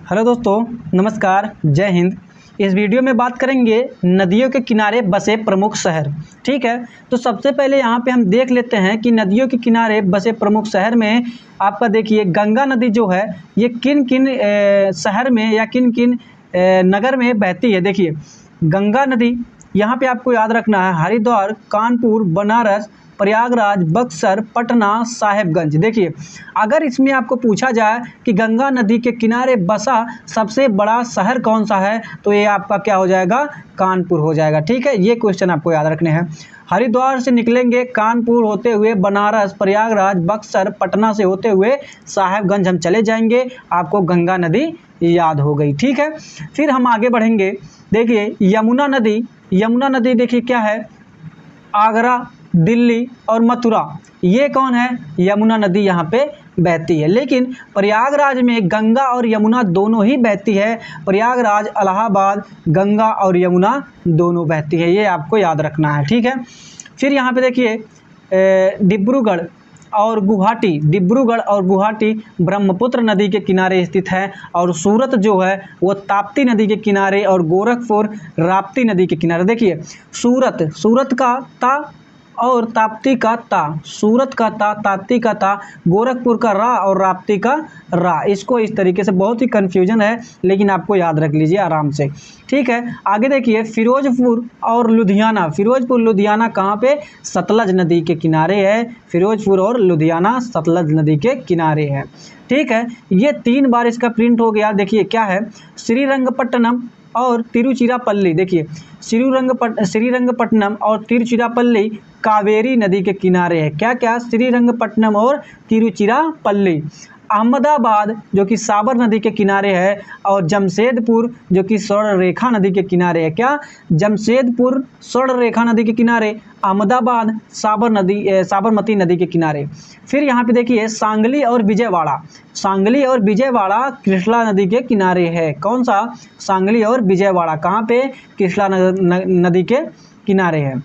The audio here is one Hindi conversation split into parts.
हेलो दोस्तों, नमस्कार, जय हिंद। इस वीडियो में बात करेंगे नदियों के किनारे बसे प्रमुख शहर। ठीक है, तो सबसे पहले यहाँ पे हम देख लेते हैं कि नदियों के किनारे बसे प्रमुख शहर में आपका देखिए गंगा नदी जो है ये किन किन शहर में या किन किन नगर में बहती है। देखिए गंगा नदी यहाँ पे आपको याद रखना है हरिद्वार, कानपुर, बनारस, प्रयागराज, बक्सर, पटना, साहेबगंज। देखिए अगर इसमें आपको पूछा जाए कि गंगा नदी के किनारे बसा सबसे बड़ा शहर कौन सा है, तो ये आपका क्या हो जाएगा, कानपुर हो जाएगा। ठीक है, ये क्वेश्चन आपको याद रखने हैं। हरिद्वार से निकलेंगे, कानपुर होते हुए बनारस, प्रयागराज, बक्सर, पटना से होते हुए साहेबगंज हम चले जाएंगे। आपको गंगा नदी याद हो गई। ठीक है, फिर हम आगे बढ़ेंगे। देखिए यमुना नदी देखिए क्या है, आगरा, दिल्ली और मथुरा, ये कौन है, यमुना नदी यहाँ पे बहती है। लेकिन प्रयागराज में गंगा और यमुना दोनों ही बहती है। प्रयागराज, इलाहाबाद, गंगा और यमुना दोनों बहती है, ये आपको याद रखना है। ठीक है, फिर यहाँ पे देखिए डिब्रूगढ़ और गुवाहाटी ब्रह्मपुत्र नदी के किनारे स्थित है। और सूरत जो है वो ताप्ती नदी के किनारे और गोरखपुर राप्ती नदी के किनारे। देखिए सूरत का ता और ताप्ती का ता, सूरत का ता, ताप्ती का ता, गोरखपुर का रा और राप्ती का रा। इसको इस तरीके से, बहुत ही कन्फ्यूजन है लेकिन आपको याद रख लीजिए आराम से। ठीक है, आगे देखिए फिरोजपुर लुधियाना कहाँ पे, सतलज नदी के किनारे है। फिरोजपुर और लुधियाना सतलज नदी के किनारे है। ठीक है, ये 3 बार इसका प्रिंट हो गया। देखिए क्या है, श्रीरंगपट्टनम और तिरुचिरापल्ली। देखिए श्रीरंगपट्टनम और तिरुचिरापल्ली कावेरी नदी के किनारे है। क्या श्रीरंगपट्टनम और तिरुचिरापल्ली। अहमदाबाद जो कि साबर नदी के किनारे है और जमशेदपुर जो कि स्वर्णरेखा नदी के किनारे है। क्या, जमशेदपुर स्वर्णरेखा नदी के किनारे, अहमदाबाद साबरमती नदी के किनारे। फिर यहाँ पे देखिए सांगली और विजयवाड़ा कृष्णा नदी के किनारे है। कौन सा, सांगली और विजयवाड़ा कहाँ पे, कृष्णा नदी के किनारे है।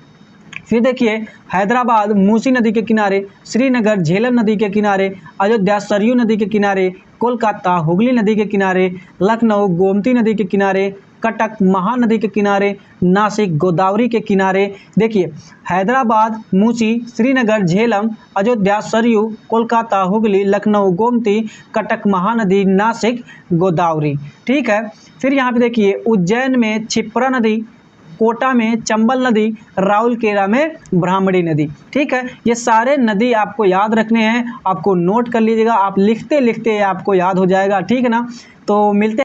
फिर देखिए हैदराबाद मूसी नदी के किनारे, श्रीनगर झेलम नदी के किनारे, अयोध्या सरयू नदी के किनारे, कोलकाता हुगली नदी के किनारे, लखनऊ गोमती नदी के किनारे, कटक महानदी के किनारे, नासिक गोदावरी के किनारे। देखिए हैदराबाद मूसी, श्रीनगर झेलम, अयोध्या सरयू, कोलकाता हुगली, लखनऊ गोमती, कटक महानदी, नासिक गोदावरी। ठीक है, फिर यहाँ पे देखिए उज्जैन में क्षिप्रा नदी, कोटा में चंबल नदी, राउरकेला में ब्राह्मणी नदी। ठीक है, ये सारे नदी आपको याद रखने हैं, आपको नोट कर लीजिएगा, आप लिखते लिखते आपको याद हो जाएगा। ठीक है ना, तो मिलते